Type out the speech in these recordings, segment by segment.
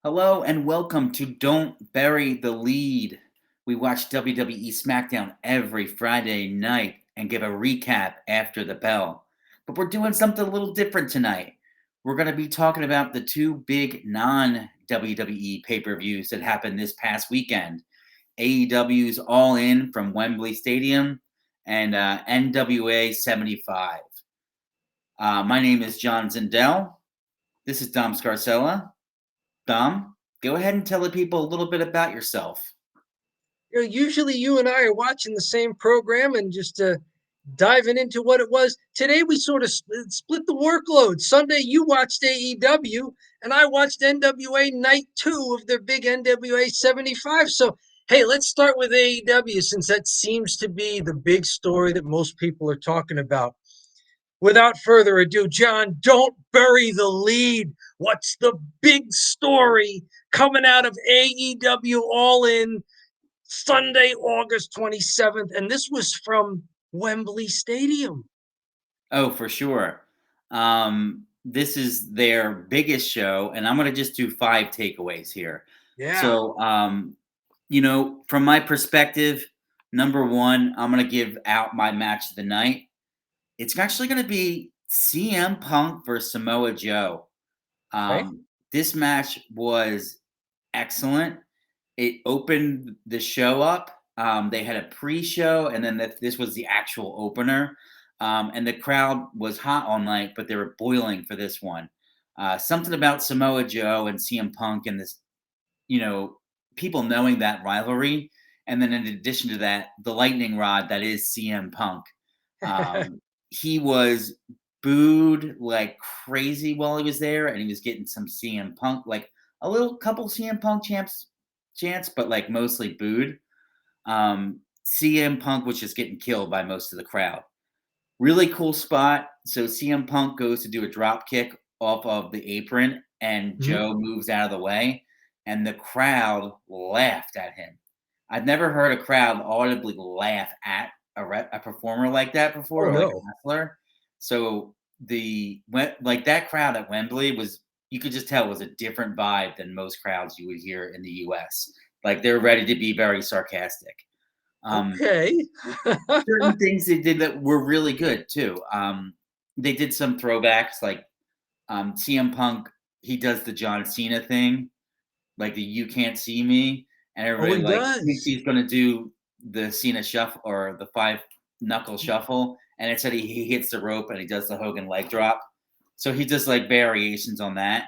Hello and welcome to Don't Bury the Lead. We watch WWE SmackDown every Friday night and give a recap after the bell. But we're doing something a little different tonight. We're going to be talking about the two big non WWE pay per views that happened this past weekend: AEW's All In from Wembley Stadium and NWA 75. My name is John Zindel. This is Dom Scarcella. Dom, go ahead and tell the people a little bit about yourself. Usually you and I are watching the same program and just diving into what it was. Today we sort of split the workload. Sunday you watched AEW and I watched NWA Night 2 of their big NWA 75. So, hey, let's start with AEW since that seems to be the big story that most people are talking about. Without further ado, John, don't bury the lead. What's the big story coming out of AEW All In Sunday, August 27th? And this was from Wembley Stadium. Oh, for sure. This is their biggest show, and I'm going to just do 5 takeaways here. Yeah. So, from my perspective, number one, I'm going to give out my match of the night. It's actually going to be CM Punk versus Samoa Joe. Okay. This match was excellent. It opened the show up. They had a pre-show, and then this was the actual opener. And the crowd was hot all night, but they were boiling for this one. Something about Samoa Joe and CM Punk and this, people knowing that rivalry. And then in addition to that, the lightning rod that is CM Punk. He was booed like crazy while he was there, and he was getting some CM Punk, like a little couple CM Punk chants, but like mostly booed. CM Punk was just getting killed by most of the crowd. Really cool spot. So CM Punk goes to do a drop kick off of the apron, and Mhm. Joe moves out of the way, and the crowd laughed at him. I've never heard a crowd audibly laugh at a performer like that Oh, before, or like a no. wrestler. So like that crowd at Wembley was, you could just tell, was a different vibe than most crowds you would hear in the U.S. Like they're ready to be very sarcastic. Um, Okay. Certain things they did that were really good too. They did some throwbacks, like CM Punk. He does the John Cena thing, like the "You Can't See Me," and Oh, everybody he like thinks does. he's gonna do the Cena shuffle or the five knuckle shuffle, and instead he hits the rope and he does the Hogan leg drop. So he does like variations on that.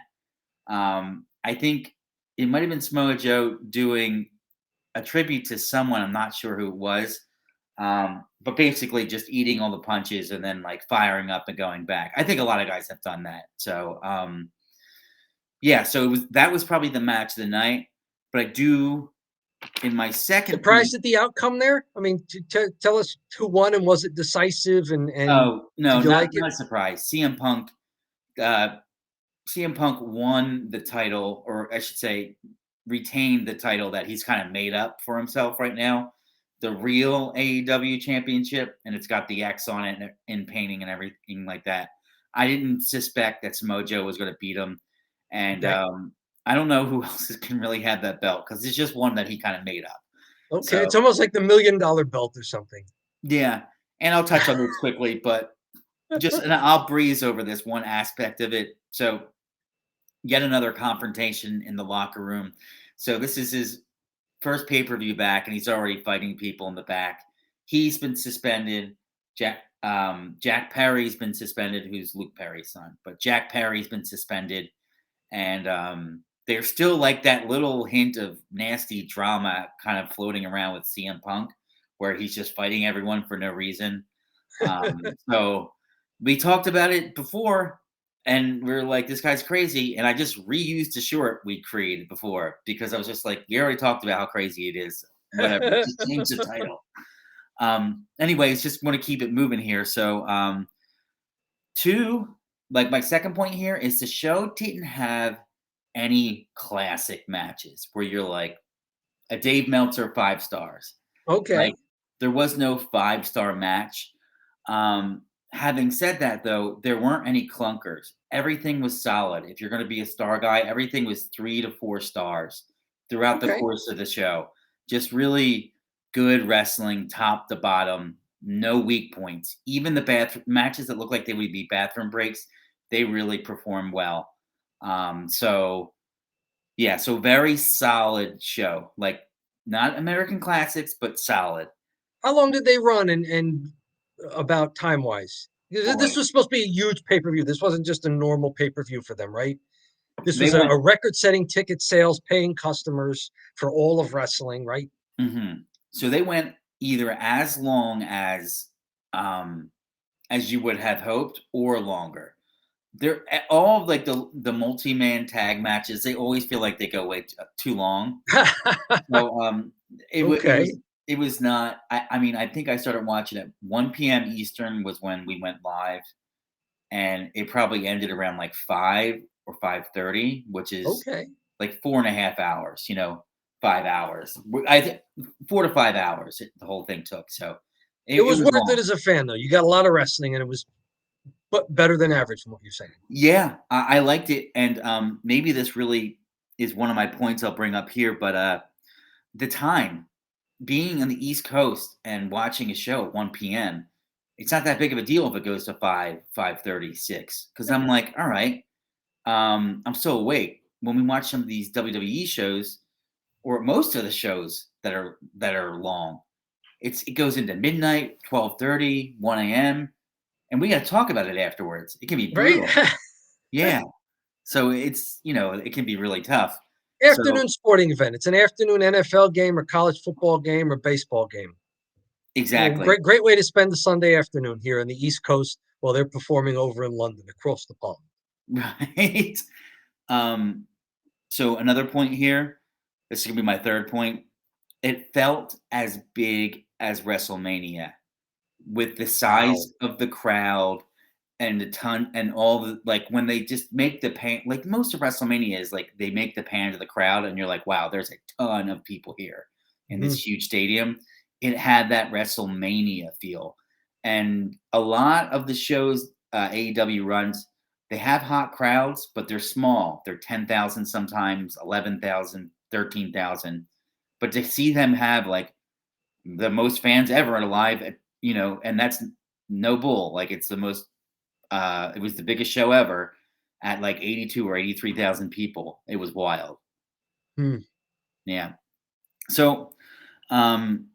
I think it might have been Samoa Joe doing a tribute to someone. I'm not sure who it was. But basically just eating all the punches and then like firing up and going back. I think a lot of guys have done that. So yeah, so that was probably the match of the night. But I do, in my second point. Surprised at the outcome there? I mean, tell us who won and was it decisive and Oh no, did you like not it? a surprise. Uh, CM Punk won the title, or I should say, retained the title that he's kind of made up for himself right now, the real AEW championship, and it's got the X on it in painting and everything like that. I didn't suspect that Samoa Joe was going to beat him, and Okay. I don't know who else can really have that belt because it's just one that he kind of made up. Okay. So It's almost like the $1 million belt or something. yeah, and I'll touch on this quickly, but and I'll breeze over this one aspect of it. So yet another confrontation in the locker room. So this is his first pay-per-view back, and he's already fighting people in the back. He's been suspended. Jack Perry's been suspended, who's Luke Perry's son, but Jack Perry's been suspended, and there's still like that little hint of nasty drama kind of floating around with CM Punk, where he's just fighting everyone for no reason. So we talked about it before, and we are like, this guy's crazy. And I just reused a short we created before because I was just like, we already talked about how crazy it is. Whatever, just change the title. Anyways, just want to keep it moving here. So, two, like my second point here is the show didn't have any classic matches where you're like a Dave Meltzer 5 stars. Okay. Like there was no 5-star match. Having said that, though, there weren't any clunkers. everything was solid. If you're going to be a star guy, everything was 3 to 4 stars throughout the Okay. course of the show. Just really good wrestling, top to bottom, no weak points. Even the bathroom matches that look like they would be bathroom breaks, they really perform well. So yeah, so very solid show. Like not American classics, but solid. How long did they run and about time-wise? This Boy, was supposed to be a huge pay-per-view. This wasn't just a normal pay-per-view for them, right? This they was went. a record-setting ticket sales, paying customers for all of wrestling, right? So they went either um as you would have hoped or longer. They're all of like the multi-man tag matches. They always feel like they go way too long. So Okay. it was not. I mean, I think I started watching at 1 p.m. Eastern was when we went live, and it probably ended around like 5 or 5:30, which is Okay. like 4.5 hours. 5 hours. I think 4 to 5 hours. The whole thing took. So It it was was worth it long. as a fan, though. You got a lot of wrestling, and it was better than average from what you're saying. Yeah, I liked it, and maybe this really is one of my points I'll bring up here. But the time being on the East Coast and watching a show at 1 p.m., it's not that big of a deal if it goes to 5:36, because I'm like, all right, I'm still awake. When we watch some of these WWE shows, or most of the shows that are long, it goes into midnight, 12:30, 1 a.m., and we got to talk about it afterwards. It can be Right? brutal. Yeah. So it can be really tough. So Afternoon sporting event. It's an afternoon NFL game or college football game or baseball game. exactly. Great way to spend the Sunday afternoon here on the East Coast while they're performing over in London across the pond. Right. Um, so another point here, this is gonna be my third point. It felt as big as WrestleMania with the Wow. size of the crowd and a ton and all the like when they just make the pan like most of WrestleMania is like they make the pan to the crowd and you're like, wow, there's a ton of people here in this Mhm. huge stadium. It had that WrestleMania feel. And a lot of the shows AEW runs, they have hot crowds, but they're small. They're 10,000 sometimes, 11,000, 13,000. But to see them have like the most fans ever at a live, and that's no bull. Like it's the most it was the biggest show ever at like 82 or 83,000 people. It was wild. Hmm. Yeah. So, um,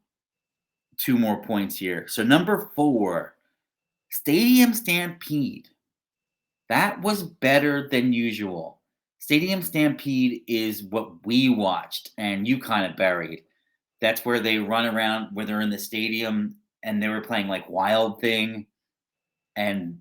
two more points here. So, number 4, Stadium Stampede. That was better than usual. Stadium Stampede is what we watched and you kind of buried. That's where they run around, where they're in the stadium and they were playing like Wild Thing and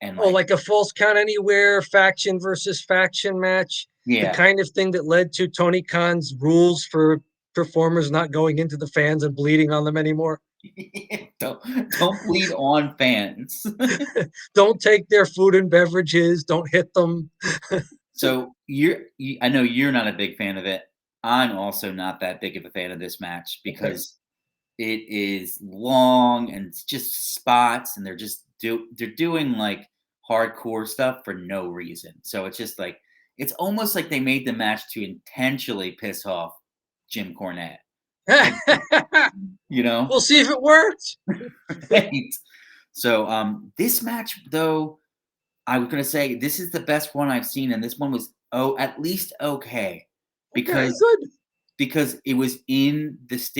Oh, like like a false count anywhere faction versus faction match. The yeah. kind of thing that led to Tony Khan's rules for performers not going into the fans and bleeding on them anymore. don't bleed on fans. Don't take their food and beverages. Don't hit them. So I know you're not a big fan of it. I'm also not that big of a fan of this match Okay. because it is long and it's just spots, and they're doing like hardcore stuff for no reason. So it's just like it's almost like they made the match to intentionally piss off Jim Cornette. Like, you know, We'll see if it works. right? So this match though, I was gonna say this is the best one I've seen, and this one was at least okay Okay, because good. it was in this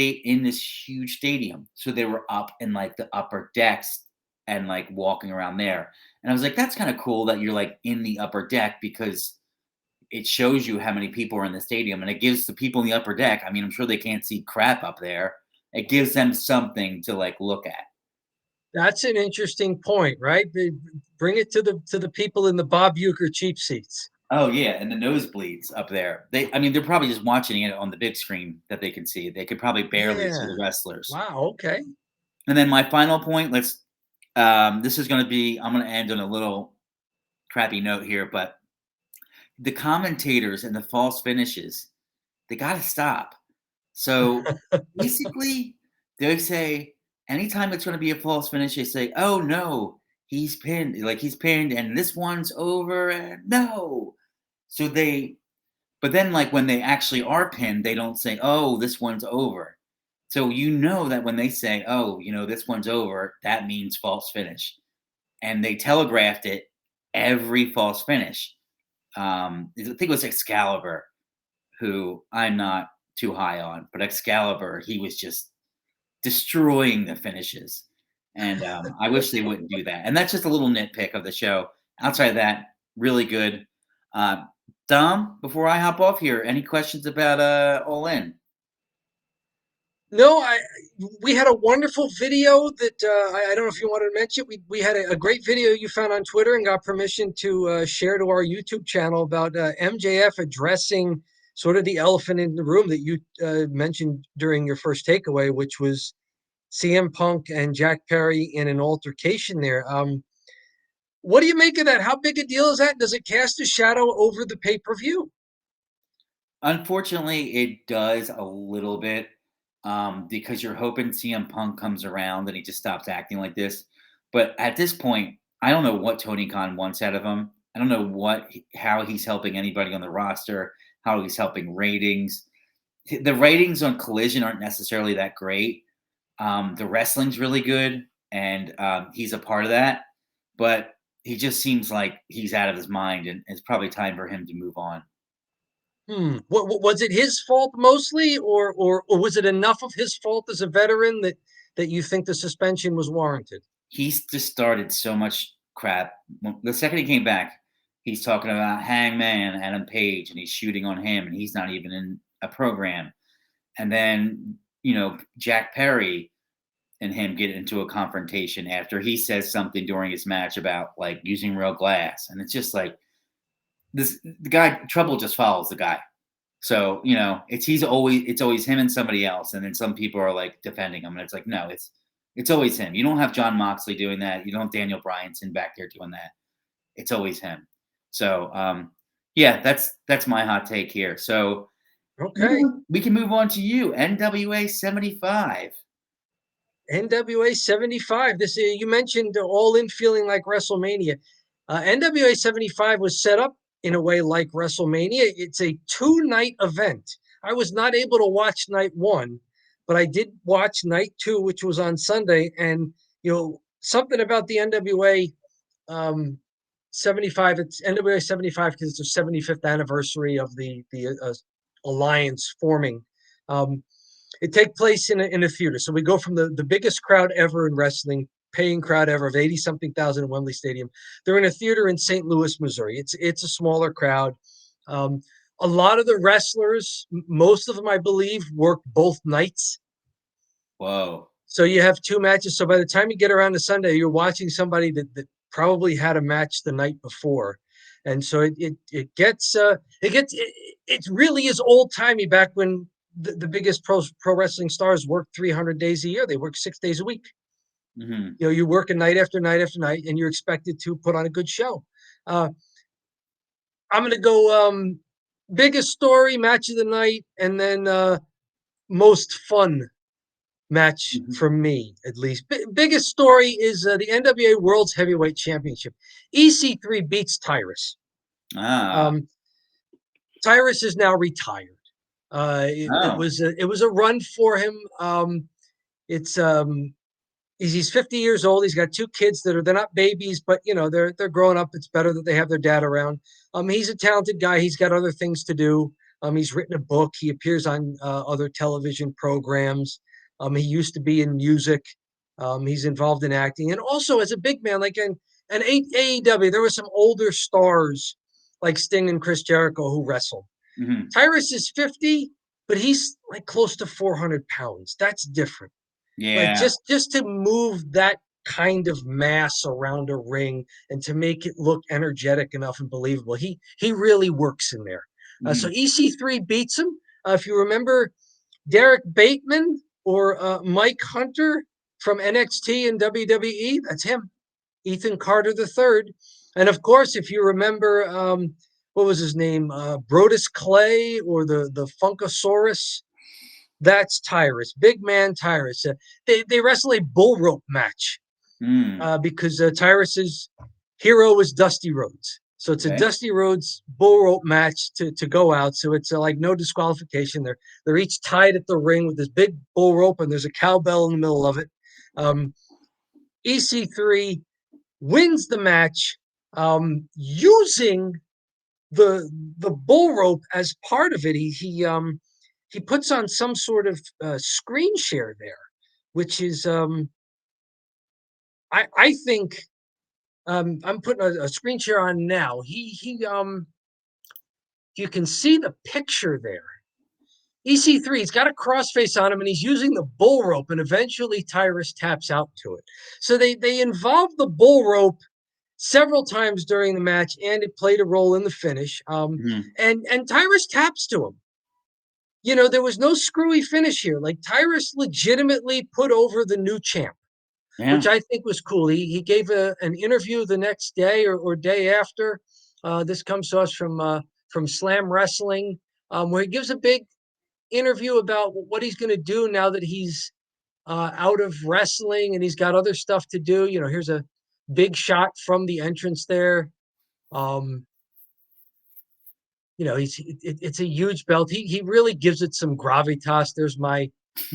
huge stadium, so they were up in like the upper decks and like walking around there, and I was like, that's kind of cool that you're like in the upper deck because it shows you how many people are in the stadium, and it gives the people in the upper deck. I mean, I'm sure they can't see crap up there. It gives them something to like look at. That's an interesting point, right? They bring it to the people in the Bob Euchre cheap seats. Oh yeah, and the nosebleeds up there. I mean, they're probably just watching it on the big screen that they can see. They could probably barely see Yeah. the wrestlers. Wow. Okay. And then my final point. This is going to be. I'm going to end on a little crappy note here, but the commentators and the false finishes, they got to stop. So basically, they say anytime it's going to be a false finish, they say, "Oh no, he's pinned, like he's pinned, and this one's over, and no. So they, but then like when they actually are pinned, they don't say, "Oh, this one's over." So you know that when they say, "Oh, this one's over," that means false finish, and they telegraphed it every false finish. I think it was Excalibur, who I'm not too high on, but Excalibur, he was just destroying the finishes. And I wish they wouldn't do that. And that's just a little nitpick of the show. Outside of that, really good. Uh, Dom, before I hop off here, any questions about All In? No, we had a wonderful video that I don't know if you wanted to mention. We had a great video you found on Twitter and got permission to share to our YouTube channel about MJF addressing sort of the elephant in the room that you mentioned during your first takeaway, which was CM Punk and Jack Perry in an altercation there. What do you make of that? How big a deal is that? Does it cast a shadow over the pay-per-view? Unfortunately, it does a little bit, because you're hoping CM Punk comes around and he just stops acting like this. But at this point, I don't know what Tony Khan wants out of him. I don't know how he's helping anybody on the roster, how he's helping ratings. The ratings on Collision aren't necessarily that great. The wrestling's really good, and he's a part of that. But he just seems like he's out of his mind, and it's probably time for him to move on. What was it his fault mostly, or was it enough of his fault as a veteran that you think the suspension was warranted? He's just started so much crap. The second he came back, he's talking about Hangman, Adam Page, and he's shooting on him, and he's not even in a program. And then, Jack Perry and him get into a confrontation after he says something during his match about like using real glass. And it's just like the guy, trouble just follows the guy. So, it's always him and somebody else. And then some people are like defending him. And it's like, no, it's always him. You don't have John Moxley doing that. You don't have Daniel Bryanson back there doing that. It's always him. So yeah, that's my hot take here. So Okay. we can move on to you. NWA 75. NWA 75. This you mentioned All In feeling like WrestleMania. NWA 75 was set up in a way like WrestleMania. It's a 2-night event. I was not able to watch night one, but I did watch night two, which was on Sunday. And something about the NWA 75. It's NWA 75 because it's the 75th anniversary of the alliance forming. It takes place in a theater. So we go from the biggest crowd ever in wrestling, paying crowd ever of 80 something thousand in Wembley Stadium. They're in a theater in St. Louis, Missouri. It's a smaller crowd. A lot of the wrestlers, most of them, I believe, work both nights. Whoa. So you have two matches. So by the time you get around to Sunday, you're watching somebody that probably had a match the night before. And so it really is old timey back when the biggest pro wrestling stars work 300 days a year. They work 6 days a week. Mm-hmm. You work a night after night after night, and you're expected to put on a good show. I'm going to go biggest story, match of the night, and then most fun match Mm-hmm. for me, at least. Biggest story is the NWA World's Heavyweight Championship. EC3 beats Tyrus. Ah. Um, Tyrus is now retired. It Oh. was a run for him. It's he's 50 years old. He's got two kids they're not babies, but they're growing up. It's better that they have their dad around. He's a talented guy. He's got other things to do. He's written a book. He appears on other television programs. He used to be in music. He's involved in acting, and also as a big man, like in AEW, there were some older stars like Sting and Chris Jericho who wrestled. Mm-hmm. Tyrus is 50, but he's like close to 400 pounds. That's different. Like Yeah. just to move that kind of mass around a ring and to make it look energetic enough and believable. He really works in there. So Mm-hmm. EC3 beats him. If you remember Derek Bateman or Mike Hunter from NXT and WWE, that's him. Ethan Carter III. And of course, if you remember, what was his name? Brodus Clay or the Funkasaurus. That's Tyrus, big man Tyrus. They wrestle a bull rope match because Tyrus's hero was Dusty Rhodes. So it's a Okay. Dusty Rhodes bull rope match to go out. So it's like no disqualification. They're each tied at the ring with this big bull rope, and there's a cowbell in the middle of it. Um, EC3 wins the match using the bull rope as part of it. He puts on some sort of screen share there, which is I think I'm putting a screen share on now. You can see the picture there. EC3, he's got a crossface on him and he's using the bull rope, and eventually Tyrus taps out to it. So they involve the bull rope several times during the match, and it played a role in the finish. Mm-hmm. And Tyrus taps to him. There was no screwy finish here. Like, Tyrus legitimately put over the new champ, which Yeah. I think was cool. He gave an interview the next day or day after. This comes to us from Slam Wrestling, where he gives a big interview about what he's going to do now that he's out of wrestling and he's got other stuff to do. Here's a big shot from the entrance there. Um, it's a huge belt. He really gives it some gravitas. There's my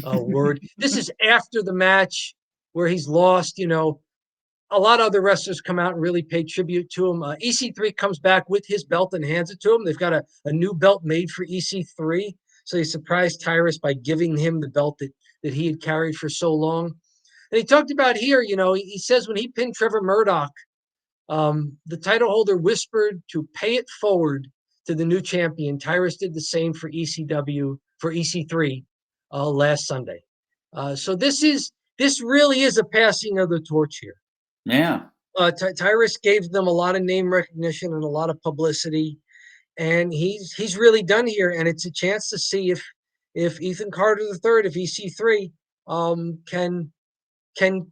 word. This is after the match where he's lost. A lot of other wrestlers come out and really pay tribute to him. EC3 comes back with his belt and hands it to him. They've got a new belt made for EC3. So they surprised Tyrus by giving him the belt that he had carried for so long. And he talked about here, he says when he pinned Trevor Murdoch, the title holder whispered to pay it forward to the new champion. Tyrus did the same for EC3 last Sunday. So this really is a passing of the torch here. Yeah. Tyrus gave them a lot of name recognition and a lot of publicity, and he's really done here. And it's a chance to see if Ethan Carter III, if EC3, can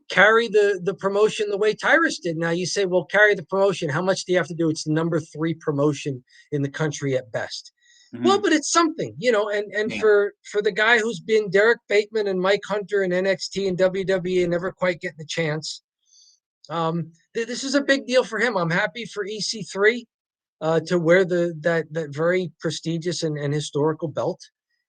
carry the promotion the way Tyrus did. Now you say, well, carry the promotion. How much do you have to do? It's the number 3 promotion in the country at best. Well, Mm-hmm. but it's something, and Yeah. for the guy who's been Derek Bateman and Mike Hunter and NXT and WWE and never quite getting a chance. This is a big deal for him. I'm happy for EC3 to wear that very prestigious and historical belt.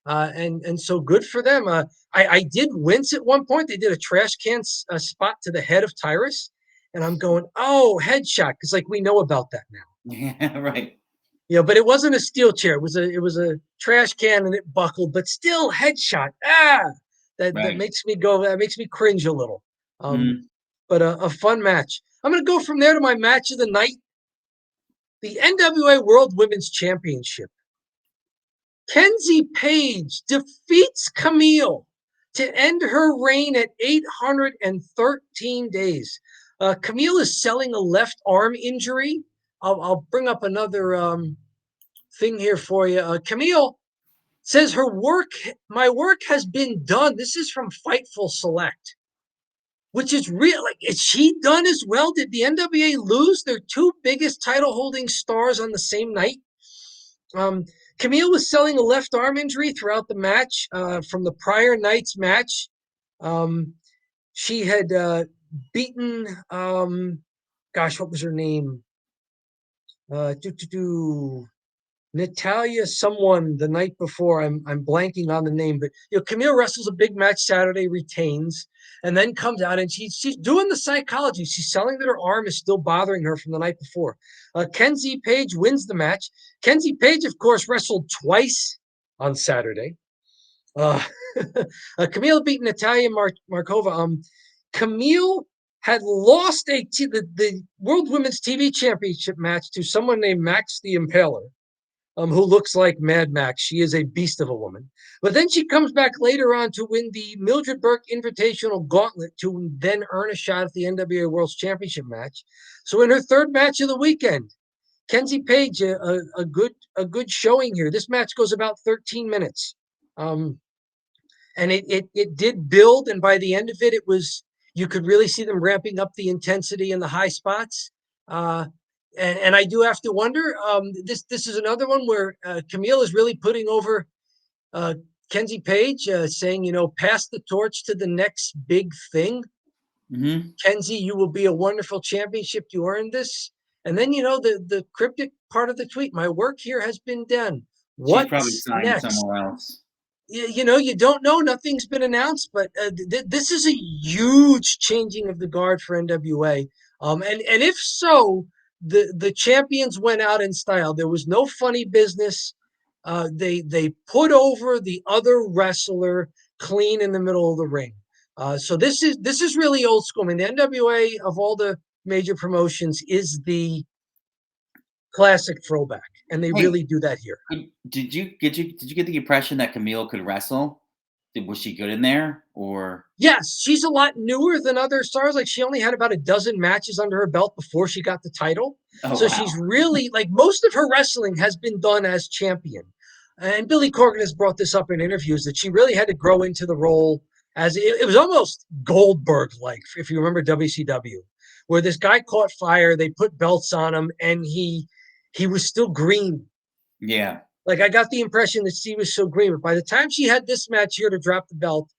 And so good for them. I did wince at one point. They did a trash can spot to the head of Tyrus, and I'm going, oh, headshot, because like we know about that now. Yeah. Right. But it wasn't a steel chair. It was a trash can, and it buckled, but still headshot. That Right. makes me go. That makes me cringe a little. Um, Mm. but a fun match. I'm gonna go from there to my match of the night, the NWA World Women's Championship. Kenzie Page defeats Camille to end her reign at 813 days. Camille is selling a left arm injury. I'll bring up another thing here for you. Camille says my work has been done. This is from Fightful Select, which is real. Like, is she done as well? Did the NWA lose their 2 biggest title holding stars on the same night? Camille was selling a left arm injury throughout the match from the prior night's match. Um, she had beaten, what was her name? Uh, Natalia someone the night before. I'm blanking on the name, but Camille wrestles a big match Saturday, retains, and then comes out and she's doing the psychology. She's selling that her arm is still bothering her from the night before. Kenzie Page wins the match. Kenzie Page, of course, wrestled twice on Saturday. Uh, Camille beat Natalia Markova. Camille had lost the World Women's TV Championship match to someone named Max the Impaler, who looks like Mad Max. She is a beast of a woman. But then she comes back later on to win the Mildred Burke Invitational Gauntlet to then earn a shot at the NWA World Championship match. So in her 3rd match of the weekend, Kenzie Page, a good showing here. This match goes about 13 minutes. And it did build, and by the end of it, you could really see them ramping up the intensity in the high spots. And I do have to wonder. This is another one where Camille is really putting over Kenzie Page, saying, pass the torch to the next big thing. Hmm. Kenzie, you will be a wonderful championship. You earned this. And then, the cryptic part of the tweet, my work here has been done. She's probably What's signed next? somewhere else. You don't know. Nothing's been announced, but this is a huge changing of the guard for NWA. And if so, the champions went out in style. There was no funny business. They put over the other wrestler clean in the middle of the ring. So this is really old school. I mean, the NWA of all the major promotions is the classic throwback, and they Hey, really do that here. did you get the impression that Camille could wrestle? Was she good in there, or? Yes, she's a lot newer than other stars. Like she only had about a dozen matches under her belt before she got the title. Oh So wow. she's really like most of her wrestling has been done as champion. And Billy Corgan has brought this up in interviews that she really had to grow into the role as it was almost Goldberg like, if you remember WCW, where this guy caught fire, they put belts on him, and he was still green. Yeah. Like I got the impression that she was so green, but by the time she had this match here to drop the belt,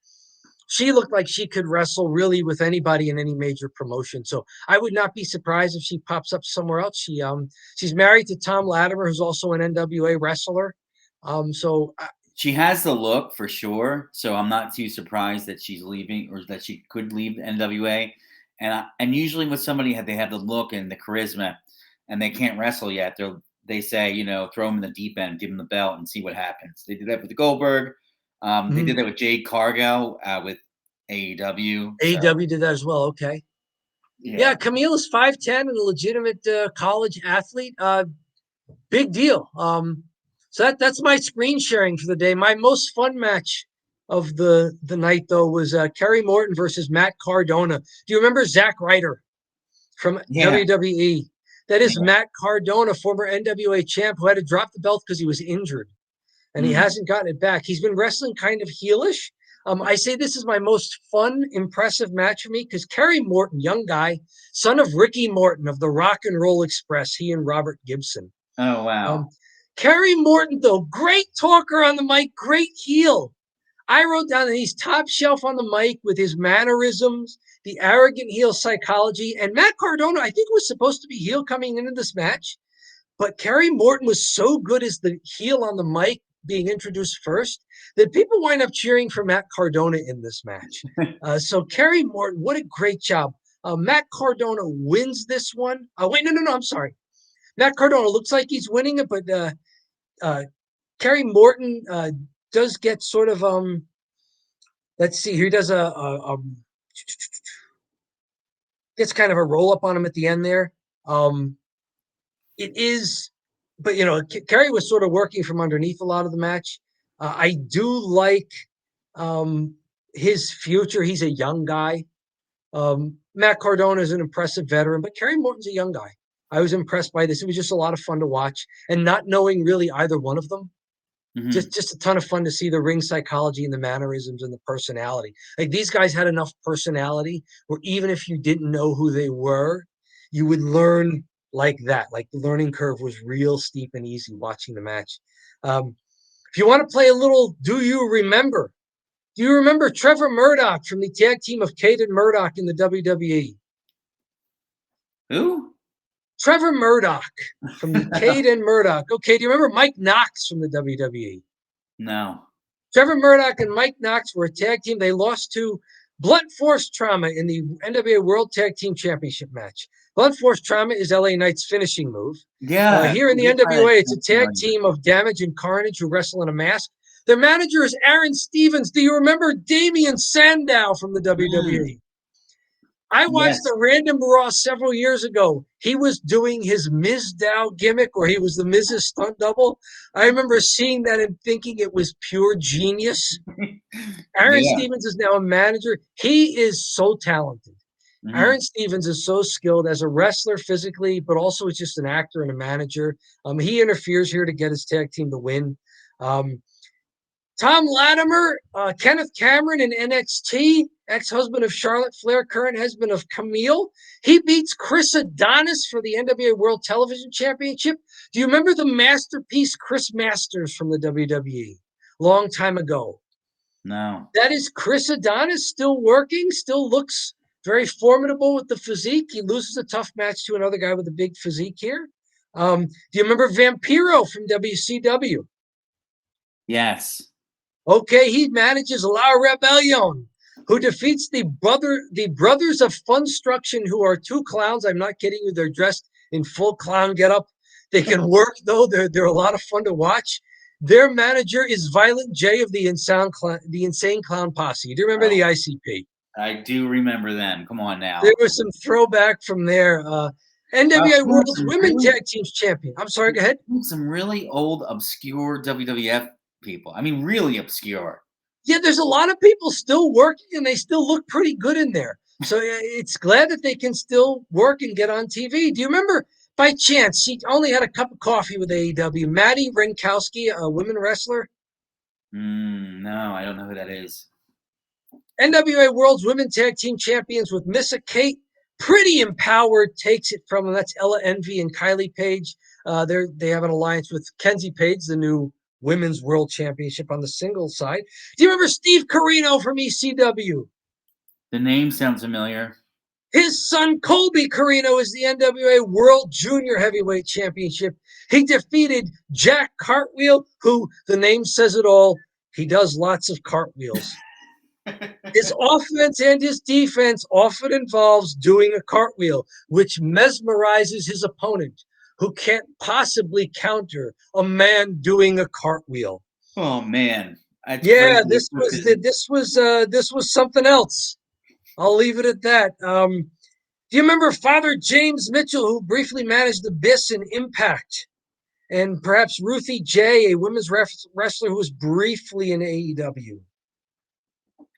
she looked like she could wrestle really with anybody in any major promotion. So I would not be surprised if she pops up somewhere else. She's married to Tom Latimer, who's also an NWA wrestler. So She has the look for sure, so I'm not too surprised that she's leaving or that she could leave the NWA. And usually with somebody they have the look and the charisma, and they can't wrestle yet, they say throw them in the deep end, give them the belt, and see what happens. They did that with the Goldberg. They did that with Jade Cargill with AEW. So AEW did that as well. Okay. yeah, Yeah, Camille is 5'10" and a legitimate college athlete. Big deal. So that's my screen sharing for the day. My most fun match of the night though was Kerry Morton versus Matt Cardona. Do you remember Zack Ryder from yeah, WWE? That is yeah. Matt Cardona, former NWA champ, who had to drop the belt because he was injured, and he Mm. hasn't gotten it back. He's been wrestling kind of heelish. I say this is my most fun, impressive match for me because Kerry Morton, young guy, son of Ricky Morton of the Rock and Roll Express, he and Robert Gibson. Oh wow. Um, Kerry Morton, though, great talker on the mic, great heel. I wrote down that he's top shelf on the mic with his mannerisms, the arrogant heel psychology. And Matt Cardona, I think, was supposed to be heel coming into this match, but Kerry Morton was so good as the heel on the mic being introduced first that people wind up cheering for Matt Cardona in this match. So Kerry Morton, what a great job. Matt Cardona wins this one. Wait, no, I'm sorry. Matt Cardona looks like he's winning it, but uh, Kerry Morton does get sort of let's see, he does gets kind of a roll up on him at the end there. It is, but Kerry was sort of working from underneath a lot of the match. I do like um, his future. He's a young guy. Matt Cardona is an impressive veteran, but Kerry Morton's a young guy. I was impressed by this. It was just a lot of fun to watch, and not knowing really either one of them, Hmm. just a ton of fun to see the ring psychology and the mannerisms and the personality. Like these guys had enough personality where even if you didn't know who they were, you would learn like that. Like the learning curve was real steep and easy watching the match. If you want to play a little, do you remember? Do you remember Trevor Murdoch from the tag team of Cade and Murdoch in the WWE? Who? Trevor Murdoch from the Cade and Murdoch. Okay, do you remember Mike Knox from the WWE? No. Trevor Murdoch and Mike Knox were a tag team. They lost to Blunt Force Trauma in the NWA World Tag Team Championship match. Blunt Force Trauma is LA Knight's finishing move. Yeah, Here in the they kinda NWA, it's a sound tag familiar. team of Damage and Carnage who wrestle in a mask. Their manager is Aaron Stevens. Do you remember Damian Sandow from the Mm, WWE? I watched yes. a random Raw several years ago. He was doing his Ms. Dow gimmick where he was the Mrs. Stunt Double. I remember seeing that and thinking it was pure genius. Aaron Yeah. Stevens is now a manager. He is so talented. Mhm. Aaron Stevens is so skilled as a wrestler physically, but also as just an actor and a manager. He interferes here to get his tag team to win. Um, Tom Latimer, Kenneth Cameron in NXT, ex-husband of Charlotte Flair, current husband of Camille. He beats Chris Adonis for the NWA World Television Championship. Do you remember the masterpiece Chris Masters from the WWE? Long time ago. No. That is Chris Adonis, still working, still looks very formidable with the physique. He loses a tough match to another guy with a big physique here. Do you remember Vampiro from WCW? Yes. Okay, he manages La Rebellion, who defeats the brothers of Funstruction, who are two clowns. I'm not kidding you. They're dressed in full clown getup. They can work though. They're a lot of fun to watch. Their manager is Violent J of the Insane Clown Posse. Do you remember the Oh, ICP? I do remember them. Come on There now. was some throwback from there. NWA World's Women Tag Teams Champion. I'm sorry, go ahead. Some really old, obscure WWF people. I mean, really obscure. Yeah, there's a lot of people still working and they still look pretty good in there. So it's glad that they can still work and get on TV. Do you remember, by chance, she only had a cup of coffee with AEW, Maddie Rinkowski, a women wrestler? No, I don't know who that is. NWA World's Women Tag Team Champions with Missa Kate. Pretty Empowered takes it from them. That's Ella Envy and Kylie Page. They have an alliance with Kenzie Page, the new Women's World Championship on the singles side. Do you remember Steve Corino from ECW? The name sounds familiar. His son Colby Corino is the NWA World Junior Heavyweight Championship. He defeated Jack Cartwheel, who the name says it all. He does lots of cartwheels. His offense and his defense often involves doing a cartwheel, which mesmerizes his opponent, who can't possibly counter a man doing a cartwheel. Oh man, that's Yeah, crazy. this was something else. I'll leave it at that. Do you remember Father James Mitchell, who briefly managed Abyss and Impact? And perhaps Ruthie J, a women's wrestler who was briefly in AEW.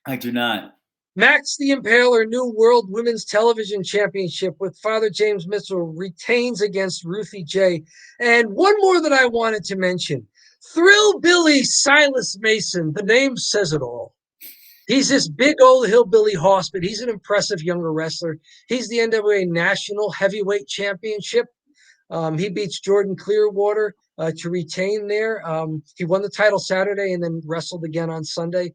I do not. Max the Impaler, new World Women's Television Championship with Father James Mitchell retains against Ruthie J. And one more that I wanted to mention. Thrill Billy Silas Mason. The name says it all. He's this big old hillbilly hoss, but he's an impressive younger wrestler. He's the NWA National Heavyweight Championship. He beats Jordan Clearwater to retain there. He won the title Saturday and then wrestled again on Sunday.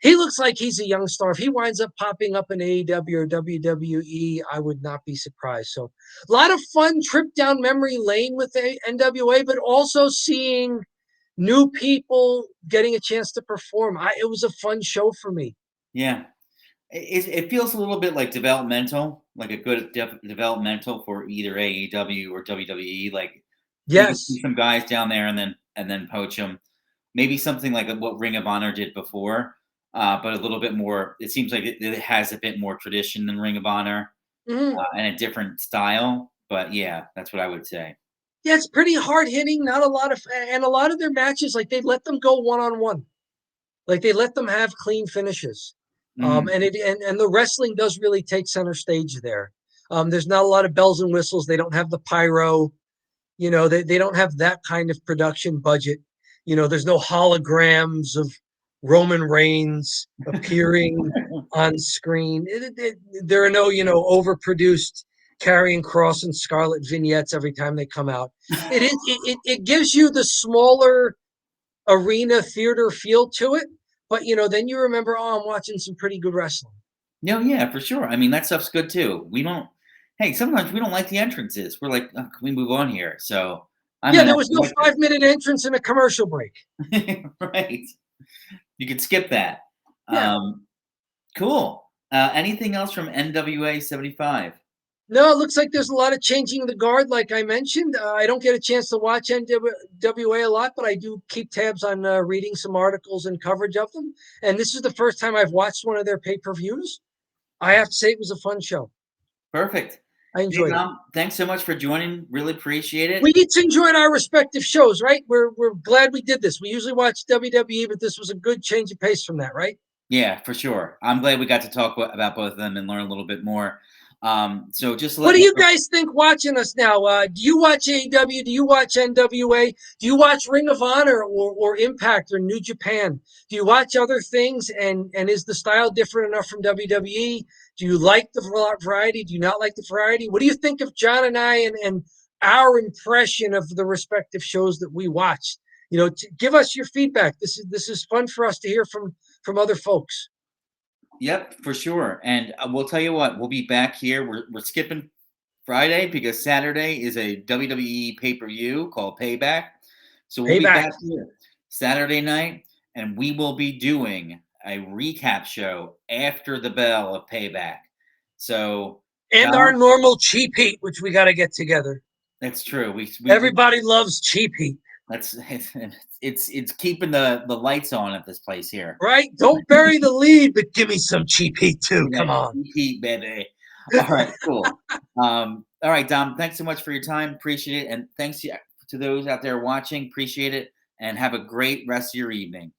He looks like he's a young star. If he winds up popping up in AEW or WWE, I would not be surprised. So a lot of fun trip down memory lane with the NWA, but also seeing new people getting a chance to perform. It was a fun show for me. Yeah, it feels a little bit like developmental, like a good developmental for either AEW or WWE. Like you can see Yes. some guys down there and then poach them. Maybe something like what Ring of Honor did before, but a little bit more. It seems like it has a bit more tradition than Ring of Honor Mm-hmm. and a different style. But yeah, that's what I would say. Yeah, it's pretty hard hitting. Not a lot of, and a lot of their matches, like they let them go one on one, like they let them have clean finishes. Mm. And the wrestling does really take center stage there. There's not a lot of bells and whistles. They don't have the pyro. They don't have that kind of production budget. There's no holograms of Roman Reigns appearing on screen. There are no, overproduced carrying Cross and Scarlet vignettes every time they come out. It gives you the smaller arena theater feel to it, but then you remember, oh, I'm watching some pretty good wrestling. No, yeah, for sure. I mean, that stuff's good too. We don't. Hey, sometimes we don't like the entrances. We're like, oh, can we move on here? So I Yeah, might there not was no like 5 minute entrance and a commercial break. this. Right. You could skip that. Yeah. Cool. Anything else from NWA 75? No, it looks like there's a lot of changing of the guard, like I mentioned. I don't get a chance to watch NWA a lot, but I do keep tabs on reading some articles and coverage of them. And this is the first time I've watched one of their pay-per-views. I have to say it was a fun show. Perfect. I Hey, enjoyed it. Tom, thanks so much for joining. Really appreciate it. We each enjoyed our respective shows, right? We're glad we did this. We usually watch WWE, but this was a good change of pace from that, right? Yeah, for sure. I'm glad we got to talk about both of them and learn a little bit more. So just to What let do you you know, guys think watching us now? Do you watch AEW? Do you watch NWA? Do you watch Ring of Honor or Impact or New Japan? Do you watch other things? And is the style different enough from WWE? Do you like the variety? Do you not like the variety? What do you think of John and I and our impression of the respective shows that we watched? Give us your feedback. This is fun for us to hear from other folks. Yep, for sure. And we'll tell you what, we'll be back here. We're skipping Friday because Saturday is a WWE pay per view called Payback. So we'll be Payback. back here Saturday night, and we will be doing a recap show after the bell of Payback. So, And our Dom, normal cheap heat, which we got to get together. that's true. We Everybody loves cheap heat, that's it's keeping the lights on at this place here. right? Don't bury the lead, but give me some cheap heat too. Give me Come that on. heat, baby. All right, cool. All right, Dom, thanks so much for your time. Appreciate it. And thanks to those out there watching. Appreciate it. And have a great rest of your evening.